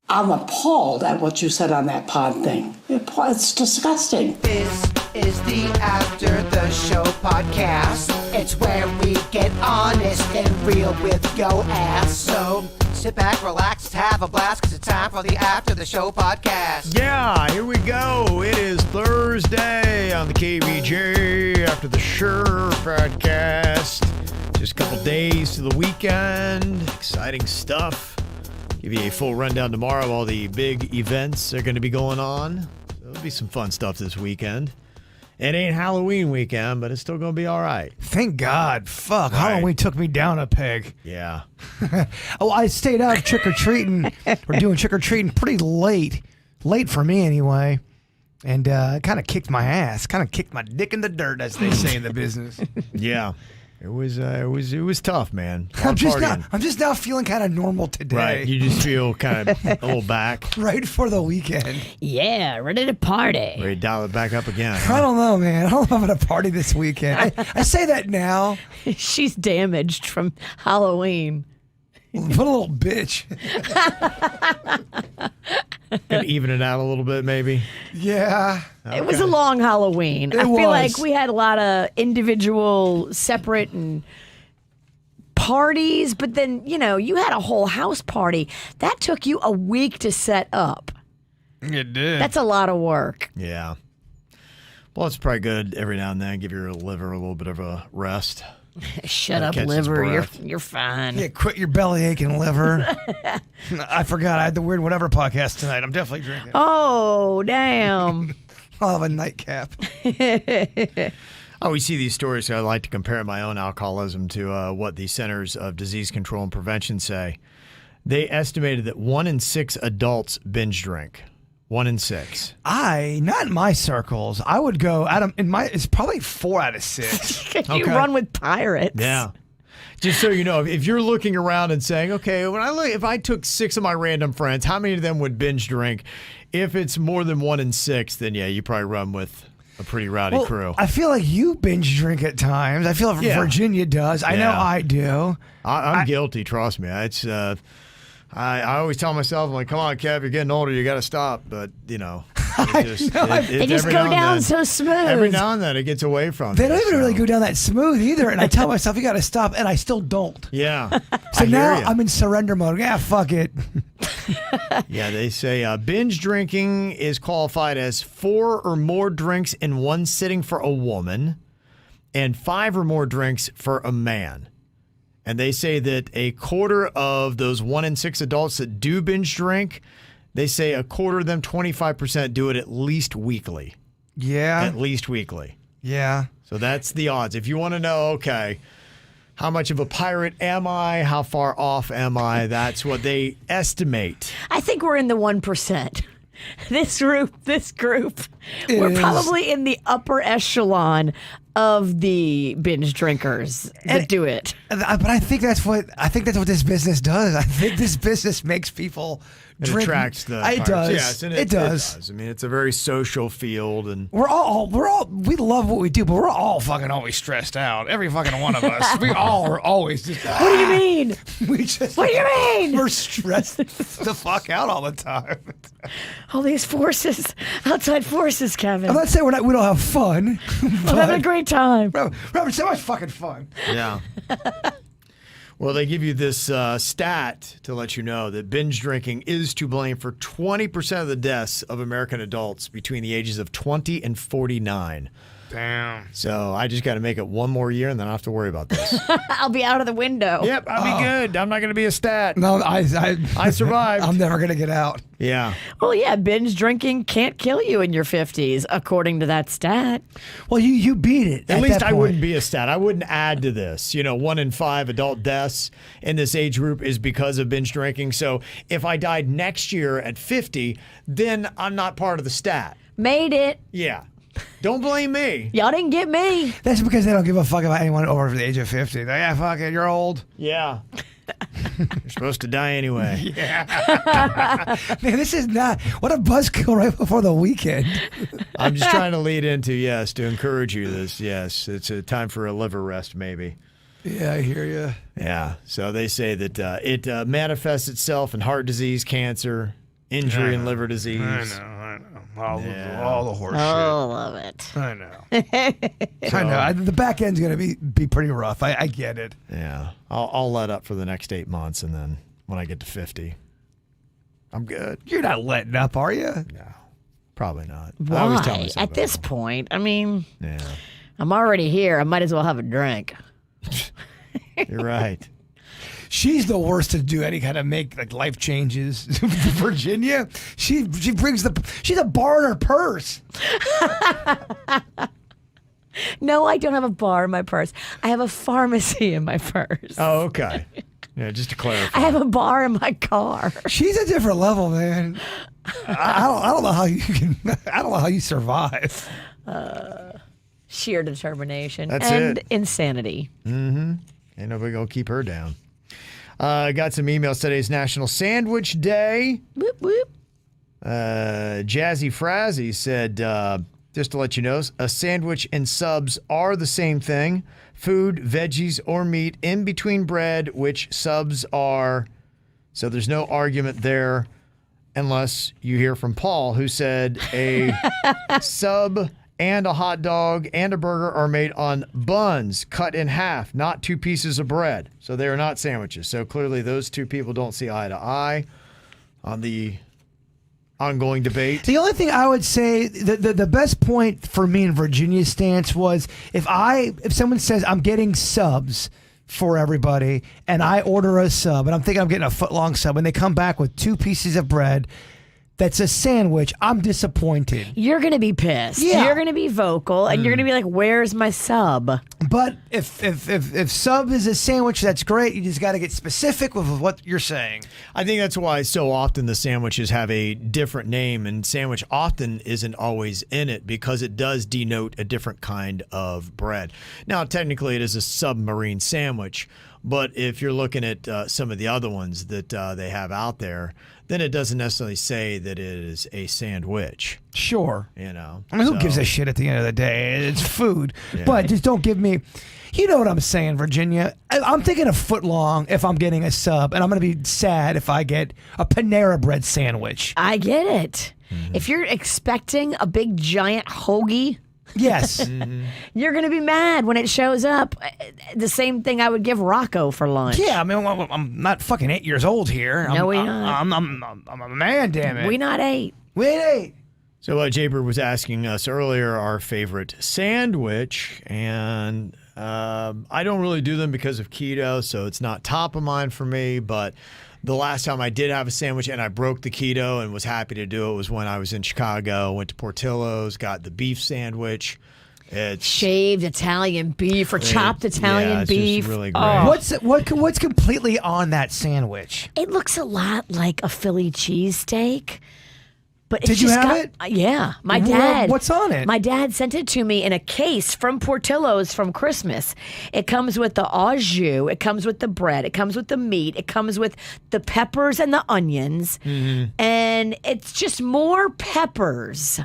I'm appalled at what you said on that pod thing. It's disgusting. This is the After the Show podcast. It's where we get honest and real with yo ass. So sit back, relax, have a blast, because it's time for the After the Show podcast. Yeah, here we go. It is Thursday on the KVJ After the Show podcast. Just a couple days to the weekend. Exciting stuff. Give you a full rundown tomorrow of all the big events that are going to be going on. There'll be some fun stuff this weekend. It ain't Halloween weekend, but it's still going to be all right. Thank God. Fuck. Right. Halloween took me down a peg. Yeah. Oh, I stayed out trick-or-treating. We're doing trick-or-treating pretty late. Late for me, anyway. And kind of kicked my ass. Kind of kicked my dick in the dirt, as they say in the business. Yeah. It was tough, man. I'm just now feeling kind of normal today. Right. You just feel kind of a little back. Right for the weekend. Yeah, ready to party. Ready to dial it back up again. I don't know, man. I don't know if I'm going to party this weekend. I say that now. She's damaged from Halloween. What a little bitch. Gonna even it out a little bit, maybe. Yeah. Okay. It was a long Halloween. I feel was. like we had a lot of individual, separate, and parties, but then, you had a whole house party. That took you a week to set up. It did. That's a lot of work. Yeah. Well, it's probably good every now and then. Give your liver a little bit of a rest. Shut up, catch his liver. breath. You're fine. Yeah, quit your belly aching liver. I forgot I had the Weird Whatever podcast tonight. I'm definitely drinking. Oh, damn. I'll have a nightcap. Oh, we see these stories, so I like to compare my own alcoholism to what the Centers of Disease Control and Prevention say. They estimated that 1 in 6 adults binge drink. 1 in 6. Not in my circles. I would go, Adam, it's probably 4 out of 6. You run with pirates. Yeah. Just so you know, if you're looking around and saying, okay, if I took 6 of my random friends, how many of them would binge drink? If it's more than 1 in 6, then yeah, you probably run with a pretty rowdy crew. I feel like you binge drink at times. I feel like Virginia does. I know I do. I'm guilty, trust me. It's I always tell myself, I'm like, come on, Kev, you're getting older, you got to stop. But, They just go down so smooth. Every now and then it gets away from They me, don't even so. really go down that smooth either. And I tell myself, you got to stop. And I still don't. Yeah. So I now hear ya. I'm in surrender mode. Yeah, fuck it. Yeah, they say binge drinking is qualified as 4 or more drinks in one sitting for a woman and 5 or more drinks for a man. And they say that a quarter of those 1 in 6 adults that do binge drink, they say a quarter of them, 25%, do it at least weekly. Yeah. At least weekly. Yeah. So that's the odds. If you want to know, okay, how much of a pirate am I? How far off am I? That's what they estimate. I think we're in the 1%. This group, It we're is. probably in the upper echelon of the binge drinkers that do it. But I think that's what this business does. I think this business makes people It drink. attracts the It pirates. does. Yes, and it does. I mean, it's a very social field, and We love what we do, but we're all fucking always stressed out. Every fucking one of us. We all are always just. What do you mean? What do you mean? We're stressed the fuck out all the time. All these forces, outside forces, Kevin. I'm not saying we don't have fun. I'm having a great time. Robert, so much fucking fun. yeah. Well, they give you this stat to let you know that binge drinking is to blame for 20% of the deaths of American adults between the ages of 20 and 49. Damn. So I just got to make it one more year, and then I don't have to worry about this. I'll be out of the window. Yep, I'll be good. I'm not going to be a stat. No, I survived. I'm never gonna get out. Yeah. Well, yeah, binge drinking can't kill you in your 50s, according to that stat. Well, you beat it. At least that I point. wouldn't be a stat. I wouldn't add to this. 1 in 5 adult deaths in this age group is because of binge drinking. So if I died next year at 50, then I'm not part of the stat. Made it. Yeah. Don't blame me. Y'all didn't get me. That's because they don't give a fuck about anyone over the age of 50. They're, yeah, fuck it, you're old. Yeah. You're supposed to die anyway. Man, this is not. What a buzzkill right before the weekend. I'm just trying to lead into, to encourage you this. Yes, it's a time for a liver rest, maybe. Yeah, I hear you. Yeah. So they say that it manifests itself in heart disease, cancer, injury and liver disease. I know. All the horse Oh, love it. shit. I know. I know. The back end's going to be pretty rough. I get it. Yeah. I'll let up for the next 8 months, and then when I get to 50, I'm good. You're not letting up, are you? No, probably not. I always tell Why? myself At this point, I mean, Yeah, I'm already here. I might as well have a drink. you're right. She's the worst to do any kind of make like life changes. Virginia, she brings she's a bar in her purse. No, I don't have a bar in my purse. I have a pharmacy in my purse. Oh, okay. Yeah, just to clarify. I have a bar in my car. She's a different level, man. I don't know how you can. I don't know how you survive. Sheer determination That's and it. insanity. Ain't nobody gonna keep her down. Got some emails. Today's National Sandwich Day. Whoop, whoop. Jazzy Frazzy said, just to let you know, a sandwich and subs are the same thing. Food, veggies, or meat in between bread, which subs are. So there's no argument there unless you hear from Paul, who said a sub and a hot dog and a burger are made on buns cut in half, not 2 pieces of bread. So they are not sandwiches. So clearly those two people don't see eye to eye on the ongoing debate. The only thing I would say, the best point for me in Virginia's stance was if someone says I'm getting subs for everybody and I order a sub and I'm thinking I'm getting a foot-long sub and they come back with 2 pieces of bread that's a sandwich, I'm disappointed. You're going to be pissed. Yeah. You're going to be vocal, and you're going to be like, where's my sub? But if sub is a sandwich, that's great. You just got to get specific with what you're saying. I think that's why so often the sandwiches have a different name, and sandwich often isn't always in it because it does denote a different kind of bread. Now, technically, it is a submarine sandwich, but if you're looking at some of the other ones that they have out there, then it doesn't necessarily say that it is a sandwich. Sure. You know, I mean, who gives a shit at the end of the day? It's food. Yeah. But just don't give me... You know what I'm saying, Virginia? I'm thinking a foot long if I'm getting a sub, and I'm going to be sad if I get a Panera Bread sandwich. I get it. If you're expecting a big giant hoagie, Yes. you're going to be mad when it shows up. The same thing I would give Rocco for lunch. Yeah, I mean, I'm not fucking 8 years old here. No, we're I'm a man, damn it. We not 8. We ain't 8. So Jaber was asking us earlier our favorite sandwich, and I don't really do them because of keto, so it's not top of mind for me, but the last time I did have a sandwich and I broke the keto and was happy to do it was when I was in Chicago, went to Portillo's, got the beef sandwich. It's Shaved Italian beef or chopped Italian yeah, it's beef. just really great. Oh, What's completely on that sandwich? it looks a lot like a Philly cheesesteak. But it's Did you just have got, it? Yeah, my dad. What's on it? My dad sent it to me in a case from Portillo's from Christmas. It comes with the au jus, it comes with the bread, it comes with the meat, it comes with the peppers and the onions, and it's just more peppers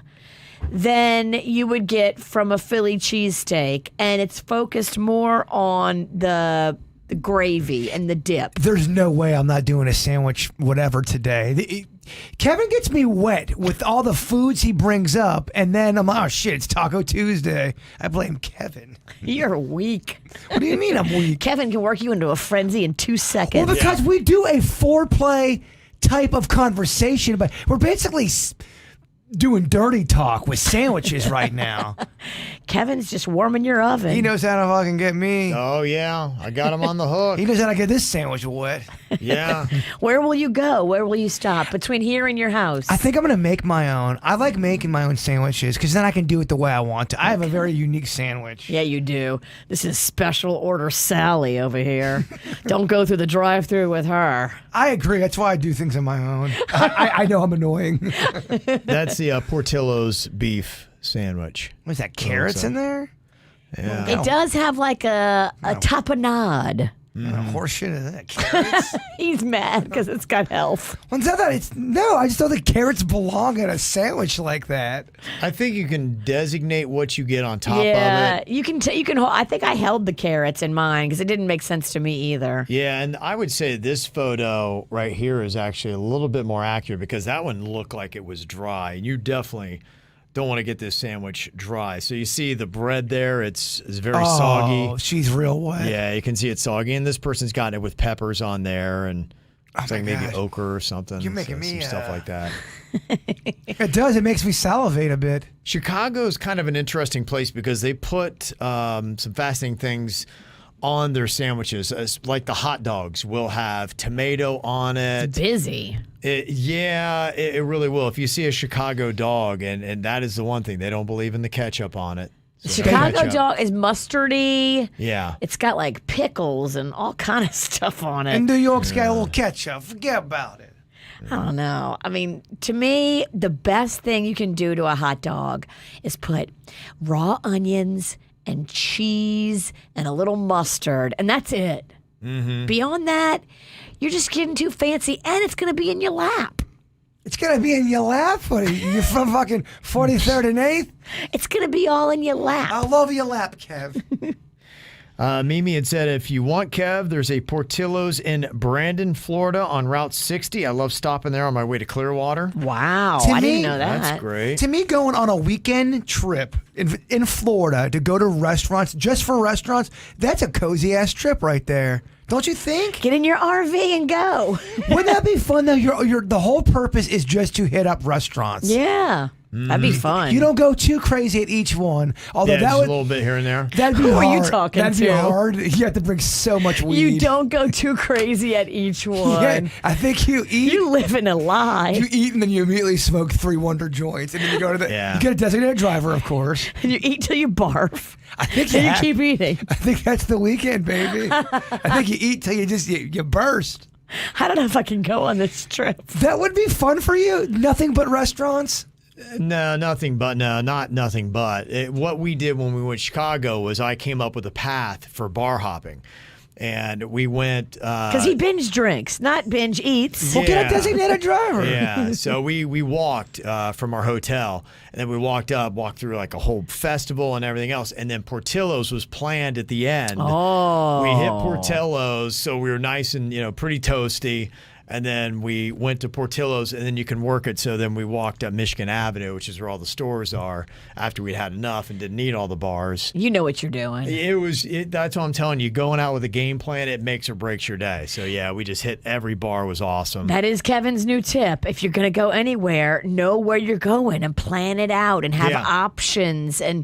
than you would get from a Philly cheesesteak, and it's focused more on the gravy and the dip. There's no way I'm not doing a sandwich, whatever, today. Kevin gets me wet with all the foods he brings up, and then I'm like, oh shit, it's Taco Tuesday. I blame Kevin. You're weak. What do you mean I'm weak? Kevin can work you into a frenzy in 2 seconds. Well, because we do a foreplay type of conversation, but we're basically doing dirty talk with sandwiches right now. Kevin's just warming your oven. He knows how to fucking get me. Oh, yeah. I got him on the hook. He knows how to get this sandwich wet. Yeah. Where will you go? Where will you stop? Between here and your house? I think I'm going to make my own. I like making my own sandwiches because then I can do it the way I want to. I have a very unique sandwich. Yeah, you do. This is special order Sally over here. Don't go through the drive-thru with her. I agree. That's why I do things on my own. I know I'm annoying. That's the Portillo's beef sandwich. Was that carrots in there? Yeah. It does have like a tapenade. Horseshit is that? Carrots? He's mad because it's got health. Well, no, I just don't think carrots belong in a sandwich like that. I think you can designate what you get on top of Yeah, it. you can. I think I held the carrots in mine because it didn't make sense to me either. Yeah, and I would say this photo right here is actually a little bit more accurate because that one looked like it was dry. You definitely don't want to get this sandwich dry. So you see the bread there, it's very soggy. Oh, she's real wet. Yeah, you can see it's soggy. And this person's got it with peppers on there and it's like maybe gosh. ochre or something. You're making some me, stuff like that. It does. It makes me salivate a bit. Chicago is kind of an interesting place because they put some fascinating things on their sandwiches. Like the hot dogs will have tomato on it. Busy. It really will. If you see a Chicago dog, and that is the one thing, they don't believe in the ketchup on it. So no Chicago ketchup. dog is mustardy. Yeah. It's got like pickles and all kind of stuff on it. And New York's got a little ketchup. Forget about it. I don't know. I mean, to me, the best thing you can do to a hot dog is put raw onions and cheese and a little mustard, and that's it. Mm-hmm. Beyond that, you're just getting too fancy, and it's going to be in your lap. It's going to be in your lap, buddy. You're from fucking 43rd and 8th? It's going to be all in your lap. I love your lap, Kev. Mimi had said, if you want Kev, there's a Portillo's in Brandon, Florida on Route 60. I love stopping there on my way to Clearwater. Wow, To I me, didn't know that. That's great. To me, going on a weekend trip in Florida to go to restaurants, just for restaurants, that's a cozy-ass trip right there. Don't you think? Get in your RV and go. Wouldn't that be fun, though? The whole purpose is just to hit up restaurants. Yeah, that'd be fun. You don't go too crazy at each one. Although Yeah, that just would a little bit here and there. that'd be Who hard. are you talking that'd be to? hard. You have to bring so much weed. You don't go too crazy at each one. Yeah, I think you eat. You live in a lie. You eat and then you immediately smoke 3 Wonder joints, and then you go to the. Yeah. You get a designated driver, of course. And you eat till you barf. I think And you yeah. keep eating. I think that's the weekend, baby. I think you eat till you burst. I don't know if I can go on this trip. That would be fun for you. Nothing but restaurants. No, nothing but. No, not nothing but. What we did when we went to Chicago was I came up with a path for bar hopping. And we went... Because he binge drinks, not binge eats. Well, get a Yeah. designated driver. Yeah, so we walked from our hotel, and then we walked through like a whole festival and everything else, and then Portillo's was planned at the end. Oh. We hit Portillo's, so we were nice and pretty toasty, and then we went to Portillo's, and then you can work it. So then we walked up Michigan Avenue, which is where all the stores are, after we'd had enough and didn't need all the bars. You know what you're doing. That's what I'm telling you. Going out with a game plan, it makes or breaks your day. So yeah, we just hit every bar. Was awesome. That is Kevin's new tip. If you're going to go anywhere, know where you're going and plan it out and have Yeah. options and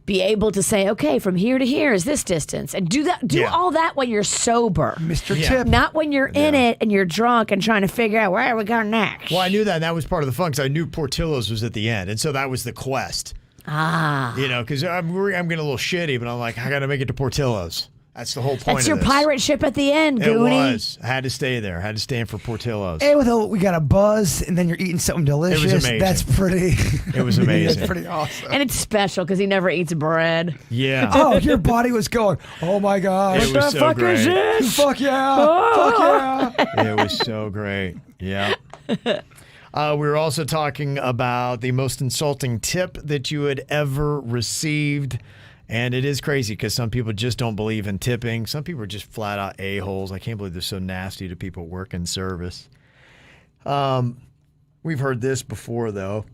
be able to say, okay, from here to here is this distance. And do Yeah. all that when you're sober. Mr. Yeah. Tip. Not when you're in it and you're drunk and trying to figure out where are we going next. Well, I knew that. And that was part of the fun because I knew Portillo's was at the end, and so that was the quest. Ah. Because I'm getting a little shitty, but I'm like, I got to make it to Portillo's. That's the whole point. That's your of this. pirate ship at the end, It Goonie. was. I had to stay there. I had to stay in for Portillo's. And we got a buzz, and then you're eating something delicious. amazing. That's pretty. It was amazing. That's pretty awesome. And it's special because he never eats bread. Yeah. Oh, your body was going, oh my gosh. It was so fuck is great. this? Fuck yeah. Oh. Fuck yeah. It was so great. Yeah. We were also talking about the most insulting tip that you had ever received. And it is crazy because some people just don't believe in tipping. Some people are just flat out a-holes. I can't believe they're so nasty to people who work in service. We've heard this before, though.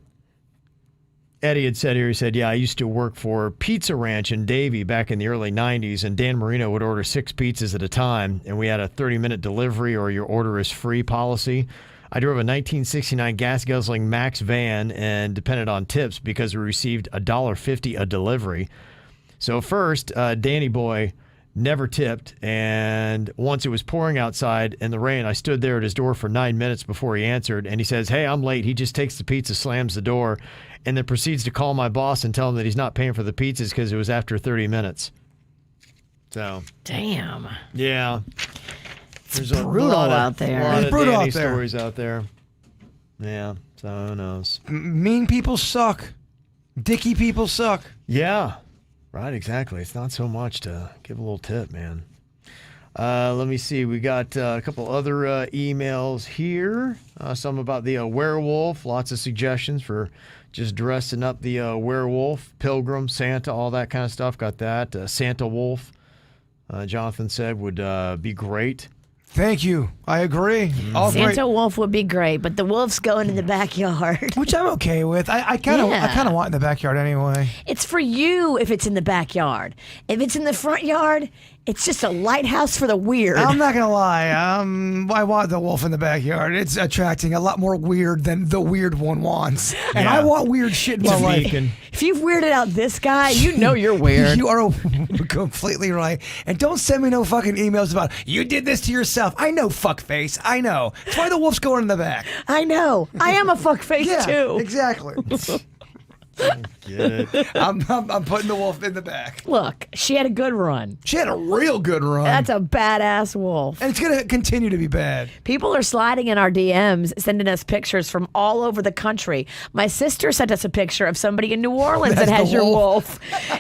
Eddie had said here, he said, yeah, I used to work for Pizza Ranch in Davie back in the early 90s, and Dan Marino would order 6 pizzas at a time, and we had a 30-minute delivery or your order is free policy. I drove a 1969 gas-guzzling Max van and depended on tips because we received $1.50 a delivery. So first, Danny Boy never tipped, and once it was pouring outside in the rain, I stood there at his door for 9 minutes before he answered, and he says, hey, I'm late. He just takes the pizza, slams the door, and then proceeds to call my boss and tell him that he's not paying for the pizzas because it was after 30 minutes. So, Damn. yeah. There's brutal out there. A lot It's of brutal Danny out there. stories out there. Yeah, so who knows? Mean people suck. Dicky people suck. Yeah, right, exactly. It's not so much to give a little tip, man. Let me see. We got a couple other emails here. Some about the werewolf. Lots of suggestions for just dressing up the werewolf, pilgrim, Santa, all that kind of stuff. Got that. Santa wolf, Jonathan said, would be great. Thank you. I agree. All Santa great. wolf would be great, but the wolf's going in the backyard. Which I'm okay with. I kind of want in the backyard anyway. It's for you if it's in the backyard. If it's in the front yard, it's just a lighthouse for the weird. I'm not gonna lie. I want the wolf in the backyard. It's attracting a lot more weird than the weird one wants, and I want weird shit in my life. If you've weirded out this guy, you know you're weird. You are completely right. And don't send me no fucking emails about you did this to yourself. I know, fuckface. I know. That's why the wolf's going in the back. I know. I am a fuckface too. Exactly. Get it. I'm putting the wolf in the back. Look, she had a good run. She had a real good run. That's a badass wolf. And it's going to continue to be bad. People are sliding in our DMs, sending us pictures from all over the country. My sister sent us a picture of somebody in New Orleans that has your wolf.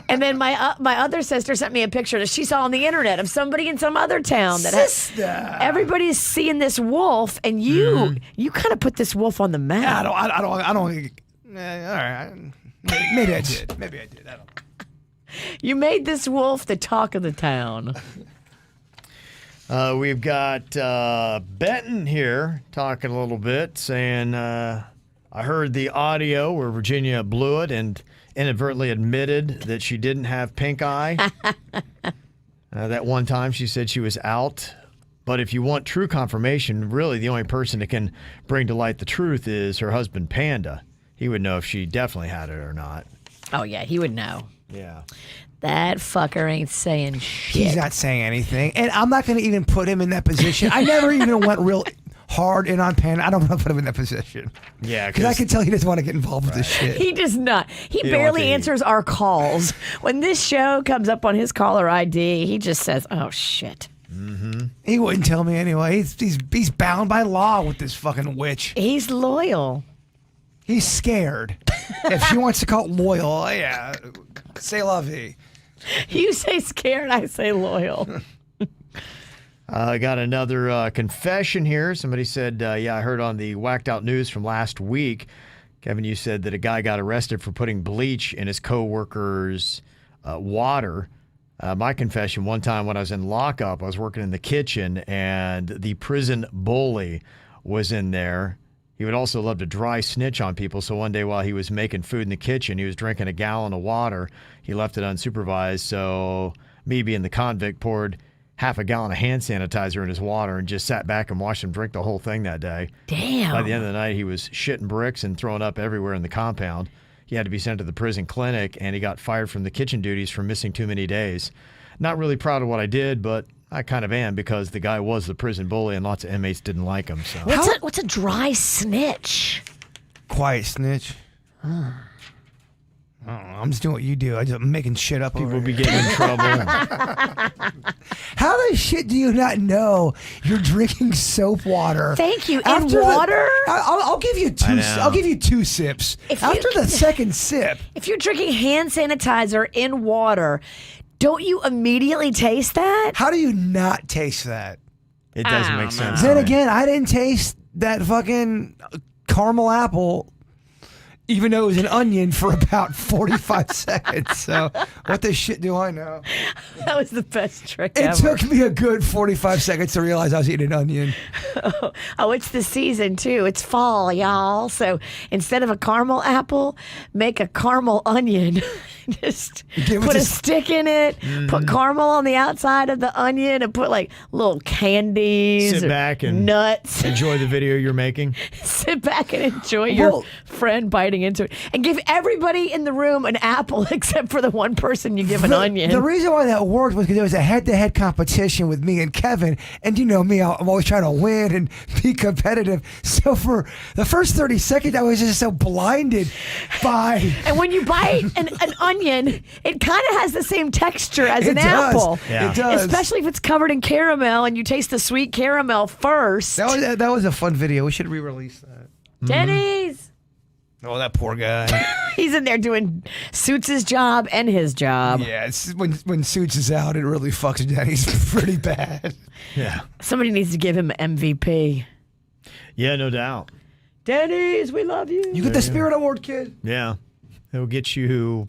And then my other sister sent me a picture that she saw on the internet of somebody in some other town that has. Everybody's seeing this wolf, and you kind of put this wolf on the map. I don't. All right. Maybe I did. I don't know. You made this wolf the talk of the town. We've got Benton here talking a little bit, saying, I heard the audio where Virginia blew it and inadvertently admitted that she didn't have pink eye. That one time she said she was out. But if you want true confirmation, really the only person that can bring to light the truth is her husband, Panda. He would know if she definitely had it or not. Oh, yeah, he would know. Yeah. That fucker ain't saying shit. He's not saying anything. And I'm not going to even put him in that position. I never even went real hard in on Panda. I don't want to put him in that position. Yeah. Because I can tell he doesn't want to get involved with this shit. He does not. He barely answers our calls. When this show comes up on his caller ID, he just says, oh, shit. Mm-hmm. He wouldn't tell me anyway. He's bound by law with this fucking witch. He's loyal. He's scared. If she wants to call it loyal, yeah, c'est la vie. You say scared, I say loyal. I got another confession here. Somebody said, I heard on the Whacked Out News from last week, Kevin, you said that a guy got arrested for putting bleach in his coworker's water. My confession, one time when I was in lockup, I was working in the kitchen, and the prison bully was in there. He would also love to dry snitch on people, so one day while he was making food in the kitchen, he was drinking a gallon of water. He left it unsupervised, so me being the convict poured half a gallon of hand sanitizer in his water and just sat back and watched him drink the whole thing that day. Damn. By the end of the night, he was shitting bricks and throwing up everywhere in the compound. He had to be sent to the prison clinic, and he got fired from the kitchen duties for missing too many days. Not really proud of what I did, but I kind of am because the guy was the prison bully and lots of inmates didn't like him. So What's a dry snitch? Quiet snitch. I don't know. I'm just doing what you do. I'm making shit up. People over be here. getting in trouble. How the shit do you not know you're drinking soap water? Thank you. After And water? I'll give you two. I'll give you 2 sips. After the second sip, If you're drinking hand sanitizer in water, don't you immediately taste that? how do you not taste that? It doesn't make sense. Then to me. again, I didn't taste that fucking caramel apple, even though it was an onion, for about 45 seconds. So what the shit do I know? That was the best trick It ever. took me a good 45 seconds to realize I was eating an onion. Oh, it's the season too. It's fall, y'all. So instead of a caramel apple, make a caramel onion. Just Give it put a to- stick in it, put caramel on the outside of the onion, and put like little candies, Sit or back and nuts. enjoy the video you're making. Sit back and enjoy your friend biting into it. And give everybody in the room an apple except for the one person you give an onion. The reason why that worked was because there was a head-to-head competition with me and Kevin. And you know me, I'm always trying to win and be competitive. So for the first 30 seconds, I was just so blinded by... And when you bite an onion, it kind of has the same texture as an does. apple. Yeah. It does. Especially if it's covered in caramel and you taste the sweet caramel first. That was a fun video. We should re-release that. Denny's. Oh, that poor guy. He's in there doing Suits' job and his job. Yeah, when Suits is out, it really fucks Denny's pretty bad. Yeah. Somebody needs to give him MVP. Yeah, no doubt. Denny's, we love you. You get the Spirit Award, kid. Yeah. It'll get you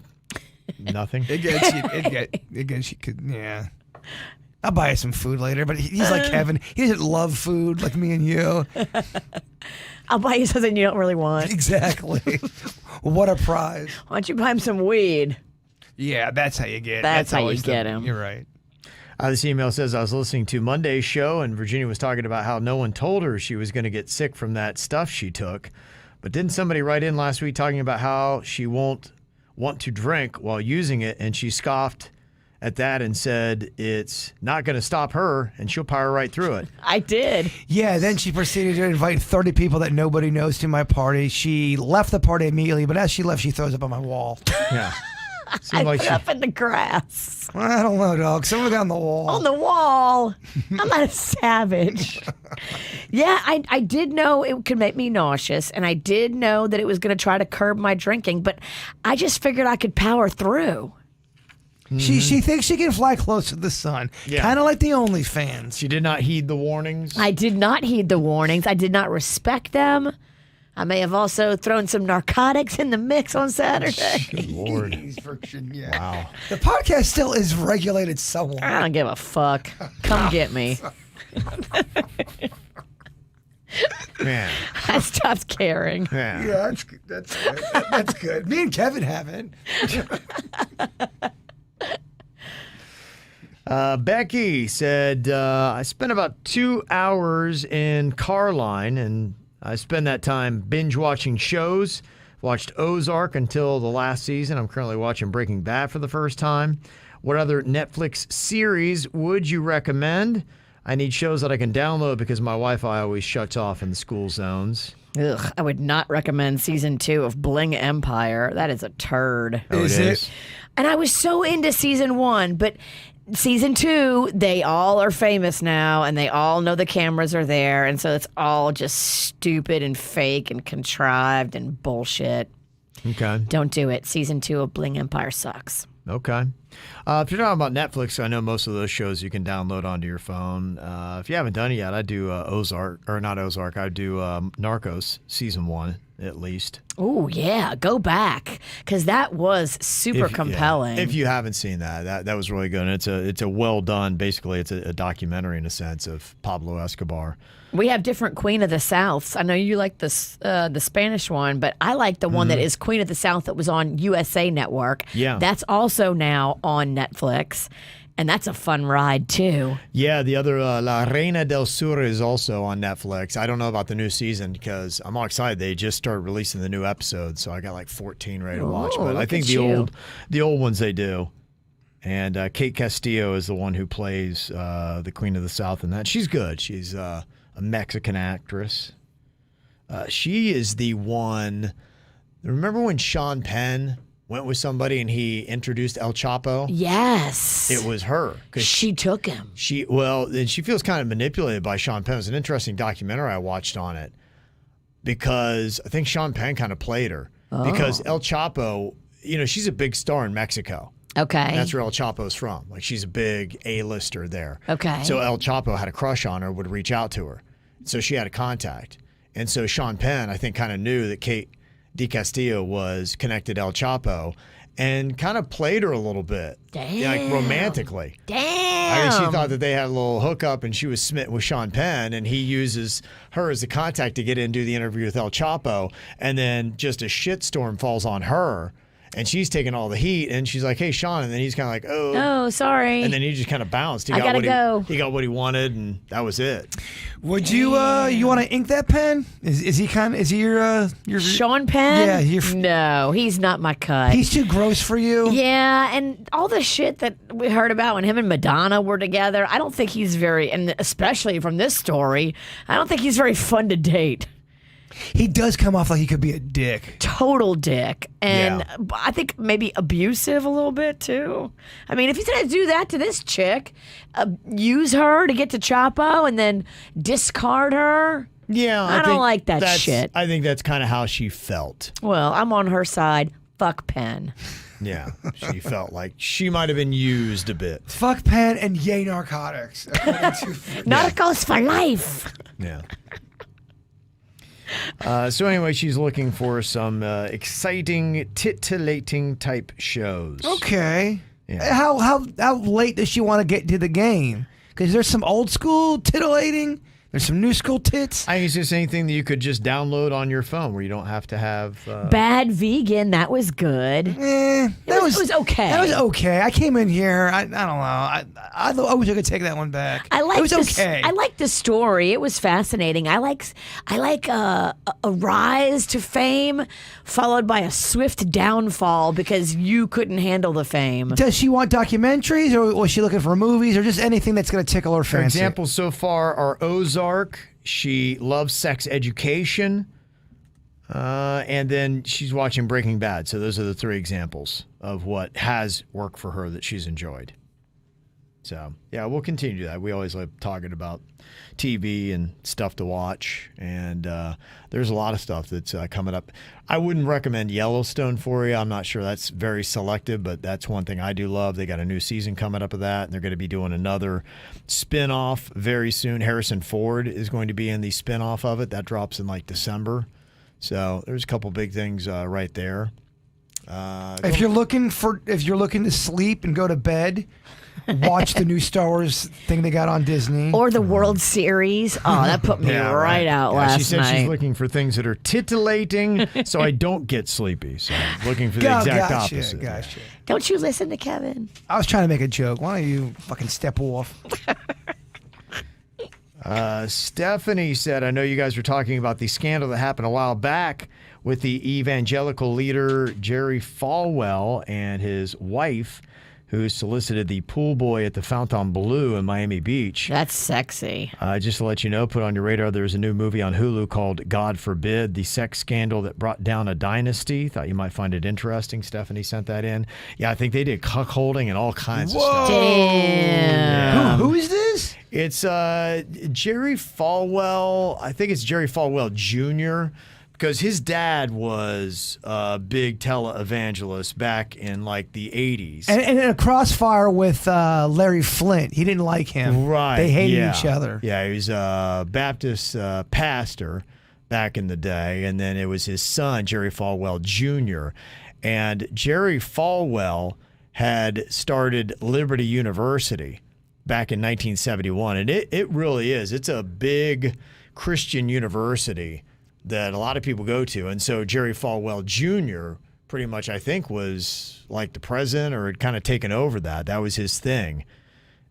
nothing. It gets you. Yeah. I'll buy you some food later, but he's like Kevin. He doesn't love food like me and you. I'll buy you something you don't really want. Exactly. What a prize. Why don't you buy him some weed? Yeah, that's how you get. That's how you always get him. You're right. This email says, I was listening to Monday's show, and Virginia was talking about how no one told her she was going to get sick from that stuff she took. But didn't somebody write in last week talking about how she won't want to drink while using it, and she scoffed at that and said it's not going to stop her, and she'll power right through it. I did. Yeah, then she proceeded to invite 30 people that nobody knows to my party. She left the party immediately, but as she left, she throws up on my wall. Yeah. I Seemed like put up in the grass. I don't know, dog. Someone got on the wall. On the wall. I'm not a savage. Yeah, I did know it could make me nauseous, and I did know that it was going to try to curb my drinking, but I just figured I could power through. She thinks she can fly close to the sun. Yeah. Kind of like the OnlyFans. She did not heed the warnings. I did not heed the warnings. I did not respect them. I may have also thrown some narcotics in the mix on Saturday. Good Lord. Yeah. Wow. The podcast still is regulated somewhat. I don't give a fuck. Come get me. Man. I stopped caring. Yeah. Yeah, that's good. That's good. Me and Kevin haven't. Becky said, I spent about 2 hours in Carline, and I spend that time binge watching shows. Watched Ozark until the last season. I'm currently watching Breaking Bad for the first time. What other Netflix series would you recommend? I need shows that I can download because my Wi-Fi always shuts off in the school zones. Ugh, I would not recommend season 2 of Bling Empire. That is a turd. Oh, Is it? And I was so into season 1, but season 2, they all are famous now, and they all know the cameras are there, and so it's all just stupid and fake and contrived and bullshit. Okay. Don't do it. Season 2 of Bling Empire sucks. Okay. If you're talking about Netflix, I know most of those shows you can download onto your phone. If you haven't done it yet, I do Ozark, or not Ozark, I do Narcos season 1 at least. Oh, yeah. Go back, because that was super compelling. If you haven't seen that was really good. And it's a well done, basically, it's a documentary in a sense of Pablo Escobar. We have different Queen of the Souths. I know you like the Spanish one, but I like the one that is Queen of the South that was on USA Network. Yeah. That's also now on Netflix, and that's a fun ride, too. Yeah, the other La Reina del Sur is also on Netflix. I don't know about the new season because I'm all excited. They just started releasing the new episodes, so I got like 14 ready to watch. But I look think at the old ones they do. And Kate Castillo is the one who plays the Queen of the South in that. She's good. She's a Mexican actress. She is the one. Remember when Sean Penn went with somebody and he introduced El Chapo? Yes. It was her. She took him. And she feels kind of manipulated by Sean Penn. It was an interesting documentary I watched on it because I think Sean Penn kind of played her. Because El Chapo, she's a big star in Mexico. Okay. And that's where El Chapo's from. Like, she's a big A-lister there. Okay. So El Chapo had a crush on her, would reach out to her. So she had a contact. And so Sean Penn, I think, kind of knew that Kate Castillo was connected to El Chapo and kind of played her a little bit. Damn. Like, romantically. Damn. I think she thought that they had a little hookup and she was smitten with Sean Penn, and he uses her as the contact to get in and do the interview with El Chapo. And then just a shitstorm falls on her. And she's taking all the heat, and she's like, "Hey, Sean," and then he's kind of like, Oh, sorry. and then he just kind of bounced. I gotta go. He got what he wanted, and that was it. Would you want to ink that pen? Is he your Sean Penn? Yeah, No, he's not my cut. he's too gross for you? Yeah, and all the shit that we heard about when him and Madonna were together, I don't think he's very, and especially from this story, I don't think he's very fun to date. He does come off like he could be a dick. Total dick. And Yeah. I think maybe abusive a little bit, too. I mean, if he's going to do that to this chick, use her to get to Chapo and then discard her. Yeah, I don't think like that that's- shit. I think that's kind of how she felt. Well, I'm on her side fuck Penn. Yeah, she felt like she might have been used a bit. Fuck Penn and yay narcotics. Narcos for life. Yeah. So anyway, she's looking for some exciting, titillating type shows. Okay. Yeah. How late does she want to get to the game? Because there's some old school titillating. There's some new school tits. I think it's just anything that you could just download on your phone where you don't have to have... Bad Vegan, that was good. It was okay. That was okay. I came in here. I don't know. I wish I could take that one back. It was okay. I like the story. It was fascinating. I like a rise to fame followed by a swift downfall because you couldn't handle the fame. Does she want documentaries, or was she looking for movies, or just anything that's going to tickle her For fancy? example, so far are Ozark. She loves sex education. And then she's watching Breaking Bad. So those are the 3 examples of what has worked for her that she's enjoyed. So, yeah, we'll continue that. We always like talking about TV and stuff to watch. And there's a lot of stuff that's coming up. I wouldn't recommend Yellowstone for you. I'm not sure that's very selective, but that's one thing I do love. They got a new season coming up of that, and they're going to be doing another spinoff very soon. Harrison Ford is going to be in the spinoff of it. That drops in like December. So there's a couple big things right there. If you're looking to sleep and go to bed, watch the new Star Wars thing they got on Disney. Or the World Series. Oh, that put me right out last She said night. she's looking for things that are titillating so I don't get sleepy. So I'm looking for the exact opposite. Gotcha. Don't you listen to Kevin? I was trying to make a joke. Why don't you fucking step off? Stephanie said, I know you guys were talking about the scandal that happened a while back with the evangelical leader Jerry Falwell and his wife, who solicited the pool boy at the Fontainebleau in Miami Beach. That's sexy. Just to let you know, put on your radar, there's a new movie on Hulu called God Forbid, the sex scandal that brought down a dynasty. Thought you might find it interesting. Stephanie sent that in. Yeah, I think they did cuckolding and all kinds of stuff. Damn. Who is this? It's Jerry Falwell. I think it's Jerry Falwell Jr., because his dad was a big televangelist back in like the 80s. And in a crossfire with Larry Flint. He didn't like him. Right. They hated each other. Yeah, he was a Baptist pastor back in the day. And then it was his son, Jerry Falwell Jr. And Jerry Falwell had started Liberty University back in 1971. And it really is. It's a big Christian university that a lot of people go to. And so Jerry Falwell Jr. pretty much, I think, was like the president or had kind of taken over that. That was his thing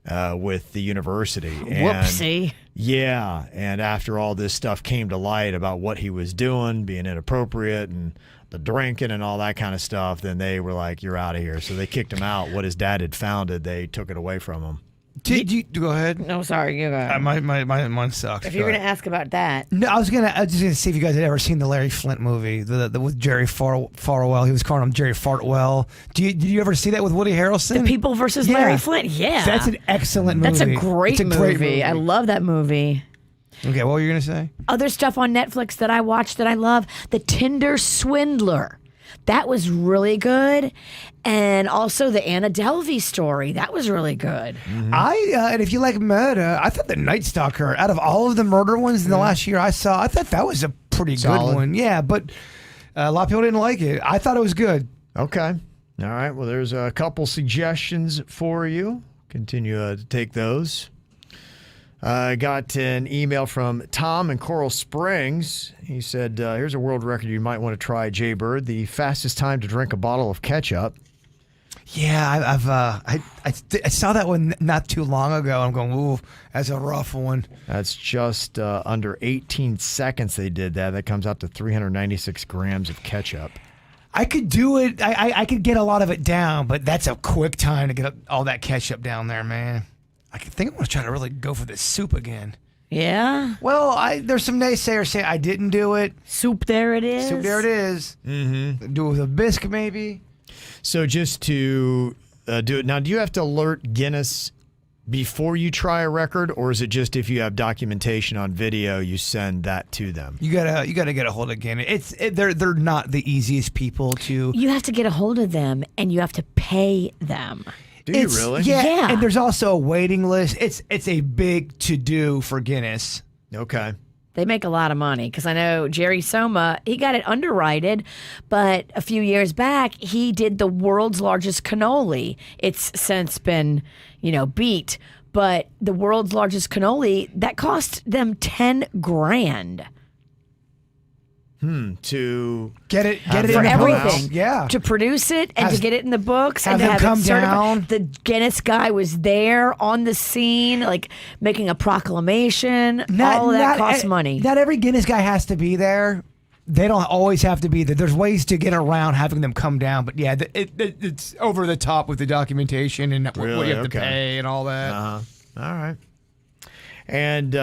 with the university. Whoopsie. Yeah. And after all this stuff came to light about what he was doing, being inappropriate and the drinking and all that kind of stuff, then they were like, you're out of here. So they kicked him out. What his dad had founded, they took it away from him. Did you go ahead? No, sorry, you go ahead. Mine sucks. If you're going to ask about that. No, I was just gonna see if you guys had ever seen the Larry Flint movie, the with Jerry Farwell. He was calling him Jerry Fartwell. Did you ever see that with Woody Harrelson? The People versus Larry Flint. Yeah, that's an excellent movie. That's a great movie. I love that movie. Okay, what were you gonna say? Other stuff on Netflix that I watched that I love: The Tinder Swindler. That was really good. And also the Anna Delvey story. That was really good. Mm-hmm. And if you like murder, I thought the Night Stalker, out of all of the murder ones in the last year I saw, I thought that was a pretty Solid. good one. Yeah, but a lot of people didn't like it. I thought it was good. Okay. All right. Well, there's a couple suggestions for you. Continue to take those. I got an email from Tom in Coral Springs. He said, here's a world record you might want to try, Jay Bird. The fastest time to drink a bottle of ketchup. Yeah, I saw that one not too long ago. I'm going, ooh, that's a rough one. That's just under 18 seconds they did that. That comes out to 396 grams of ketchup. I could do it. I could get a lot of it down, but that's a quick time to get all that ketchup down there, man. I think I'm going to try to really go for this soup again. Yeah? Well, there's some naysayers saying I didn't do it. Soup, there it is. Soup, there it is. Mm-hmm. Do it with a bisque, maybe. So just to do it now, do you have to alert Guinness before you try a record, or is it just if you have documentation on video, you send that to them? You gotta get a hold of Guinness. They're not the easiest people to. You have to get a hold of them, and you have to pay them. Do you really? Yeah. And there's also a waiting list. It's a big to do for Guinness. Okay. They make a lot of money because I know Jerry Soma, he got it underwritten, but a few years back, he did the world's largest cannoli. It's since been, beat, but the world's largest cannoli, that cost them 10 grand. To Get it For in the everything. books. Yeah. To produce it and to get it in the books have and to them have come it certified. down. The Guinness guy was there on the scene, like making a proclamation. All of that costs money. Not every Guinness guy has to be there. They don't always have to be there. There's ways to get around having them come down, but yeah, it's over the top with the documentation and what Really? you have Okay. to pay and all that. All right. And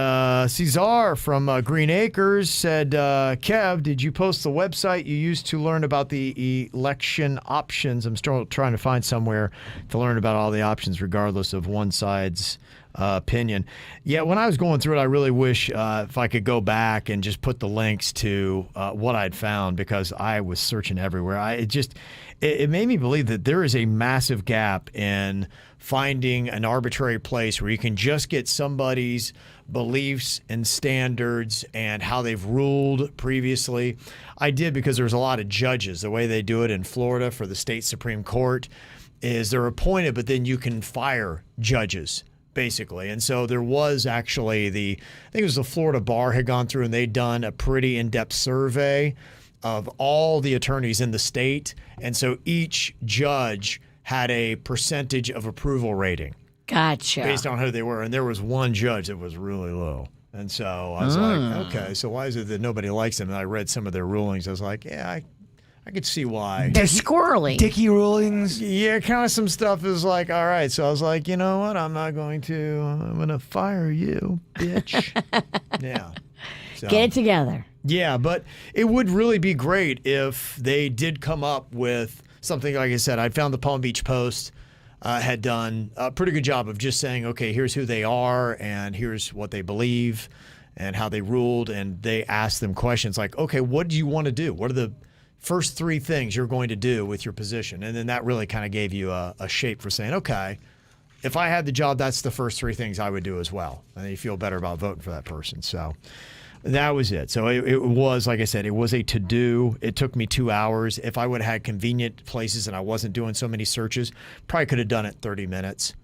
Cesar from Green Acres said, Kev, did you post the website you used to learn about the election options? I'm still trying to find somewhere to learn about all the options regardless of one side's opinion. Yeah, when I was going through it, I really wish if I could go back and just put the links to what I'd found, because I was searching everywhere. It made me believe that there is a massive gap in finding an arbitrary place where you can just get somebody's beliefs and standards and how they've ruled previously. I did, because there's a lot of judges. The way they do it in Florida for the state Supreme Court is they're appointed, but then you can fire judges, basically. And so there was actually I think it was the Florida Bar had gone through and they'd done a pretty in-depth survey of all the attorneys in the state. And so each judge had a percentage of approval rating Gotcha. based on who they were. And there was one judge that was really low. And so I was like, okay, so why is it that nobody likes them? And I read some of their rulings. I was like, yeah, I could see why. They're squirrely. Dicky rulings. Yeah, kind of some stuff is like, all right. So I was like, you know what? I'm going to fire you, bitch. Yeah. So, Get it together. yeah, but it would really be great if they did come up with something. Like I said, I found the Palm Beach Post had done a pretty good job of just saying, okay, here's who they are and here's what they believe and how they ruled. And they asked them questions like, okay, what do you want to do? What are the first 3 things you're going to do with your position? And then that really kind of gave you a shape for saying, okay, if I had the job, that's the first 3 things I would do as well. And then you feel better about voting for that person. So that was it. So it was, like I said, it was a to-do. It took me 2 hours. If I would have had convenient places and I wasn't doing so many searches, probably could have done it 30 minutes,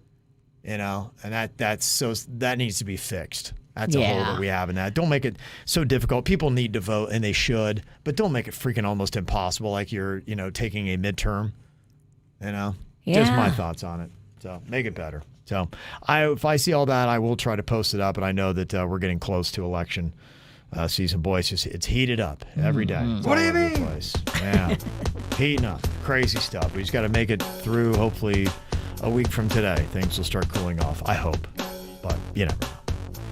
and that needs to be fixed. That's a hole that we have in that. Don't make it so difficult. People need to vote, and they should, but don't make it freaking almost impossible like you're, taking a midterm, Just my thoughts on it. So make it better. So if I see all that, I will try to post it up, and I know that we're getting close to election season. Boy, it's heated up every day. What do you mean? Yeah, heating up. Crazy stuff. We just got to make it through, hopefully, a week from today. Things will start cooling off, I hope. But,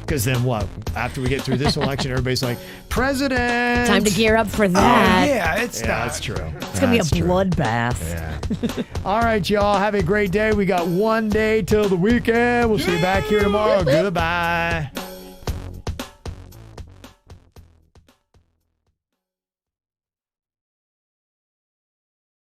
because then what? After we get through this election, everybody's like, President! Time to gear up for that. Yeah, that's true. It's going to be a bloodbath. Yeah. All right, y'all. Have a great day. We got one day till the weekend. We'll see you back here tomorrow. Goodbye.